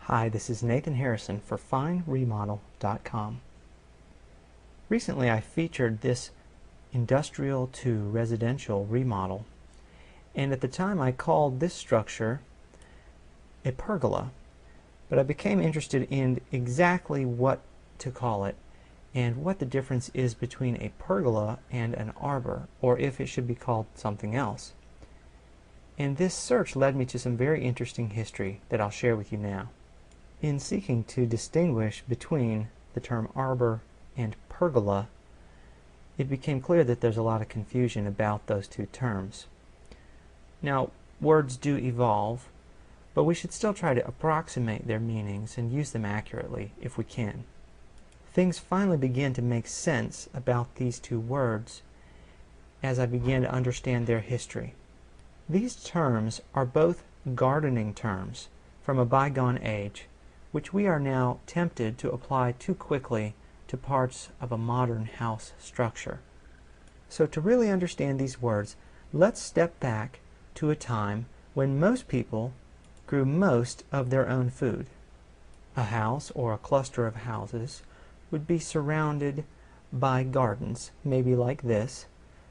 Hi, this is Nathan Harrison for FineRemodel.com. Recently I featured this industrial to residential remodel, and at the time I called this structure a pergola, but I became interested in exactly what to call it and what the difference is between a pergola and an arbor, or if it should be called something else. And this search led me to some very interesting history that I'll share with you now. In seeking to distinguish between the term arbor and pergola, it became clear that there's a lot of confusion about those two terms. Now, words do evolve, but we should still try to approximate their meanings and use them accurately if we can. Things finally began to make sense about these two words as I began to understand their history. These terms are both gardening terms from a bygone age, which we are now tempted to apply too quickly to parts of a modern house structure. So to really understand these words, let's step back to a time when most people grew most of their own food. A house or a cluster of houses would be surrounded by gardens, maybe like this,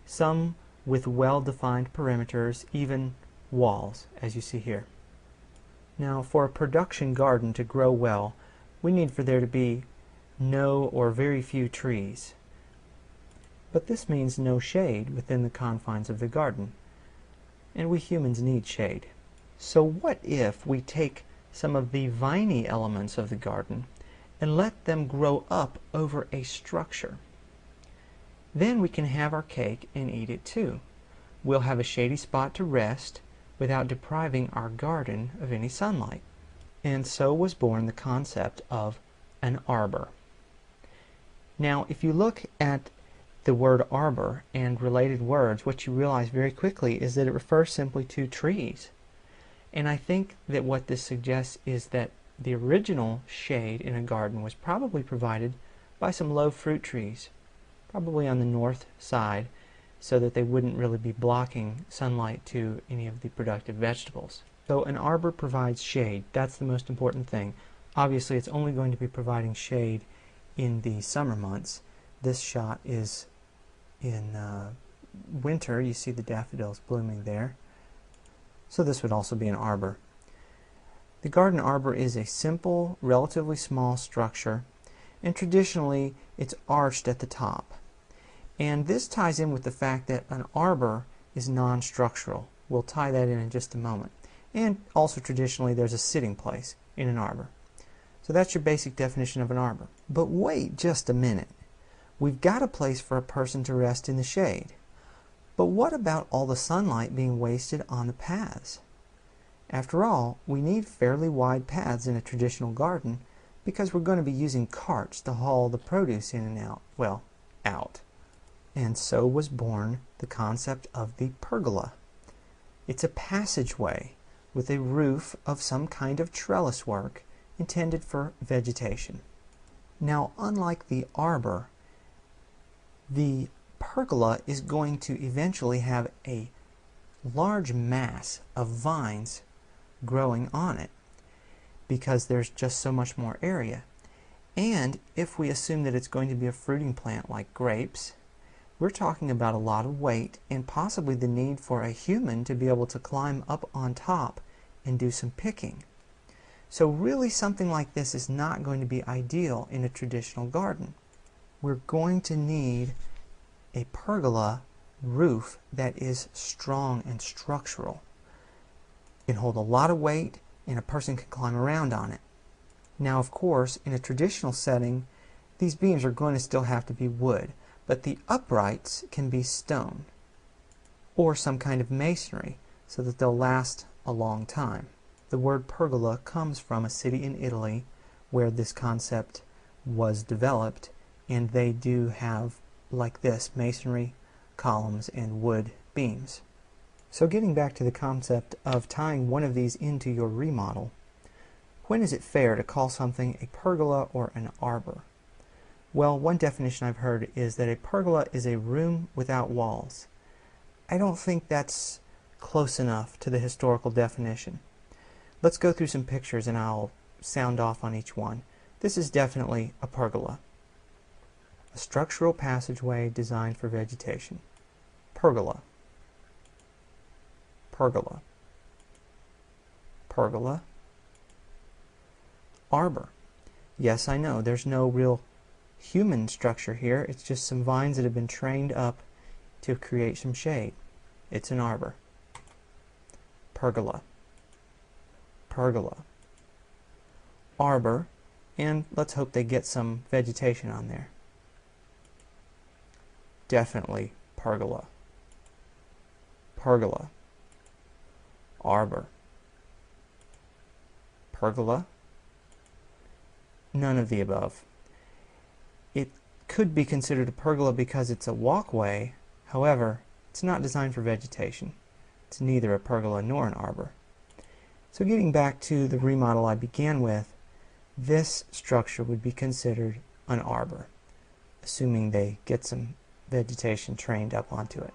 some with well-defined perimeters, even walls, as you see here. Now, for a production garden to grow well, we need for there to be no or very few trees. But this means no shade within the confines of the garden, and we humans need shade. So what if we take some of the viney elements of the garden and let them grow up over a structure? Then we can have our cake and eat it too. We'll have a shady spot to rest without depriving our garden of any sunlight. And so was born the concept of an arbor. Now, if you look at the word arbor and related words, what you realize very quickly is that it refers simply to trees. And I think that what this suggests is that the original shade in a garden was probably provided by some low fruit trees, probably on the north side, so that they wouldn't really be blocking sunlight to any of the productive vegetables. So an arbor provides shade. That's the most important thing. Obviously, it's only going to be providing shade in the summer months. This shot is in winter. You see the daffodils blooming there. So this would also be an arbor. The garden arbor is a simple, relatively small structure, and traditionally it's arched at the top. And this ties in with the fact that an arbor is non-structural. We'll tie that in just a moment. And also traditionally there's a sitting place in an arbor. So that's your basic definition of an arbor. But wait just a minute. We've got a place for a person to rest in the shade. But what about all the sunlight being wasted on the paths? After all, we need fairly wide paths in a traditional garden because we're going to be using carts to haul the produce in and out. Well, out. And so was born the concept of the pergola. It's a passageway with a roof of some kind of trellis work intended for vegetation. Now, unlike the arbor, the pergola is going to eventually have a large mass of vines growing on it because there's just so much more area. And if we assume that it's going to be a fruiting plant like grapes, we're talking about a lot of weight and possibly the need for a human to be able to climb up on top and do some picking. So really something like this is not going to be ideal in a traditional garden. We're going to need a pergola roof that is strong and structural. It can hold a lot of weight and a person can climb around on it. Now, of course, in a traditional setting, these beams are going to still have to be wood, but the uprights can be stone or some kind of masonry so that they'll last a long time. The word pergola comes from a city in Italy where this concept was developed, and they do have, like this, masonry, columns, and wood beams. So getting back to the concept of tying one of these into your remodel, when is it fair to call something a pergola or an arbor? Well, one definition I've heard is that a pergola is a room without walls. I don't think that's close enough to the historical definition. Let's go through some pictures and I'll sound off on each one. This is definitely a pergola. A structural passageway designed for vegetation. Pergola. Pergola. Pergola. Arbor. Yes, I know, there's no real human structure here. It's just some vines that have been trained up to create some shade. It's an arbor. Pergola. Pergola. Arbor, and let's hope they get some vegetation on there. Definitely pergola. Pergola. Arbor. Pergola. None of the above. It could be considered a pergola because it's a walkway. However, it's not designed for vegetation. It's neither a pergola nor an arbor. So getting back to the remodel I began with, this structure would be considered an arbor, assuming they get some vegetation trained up onto it.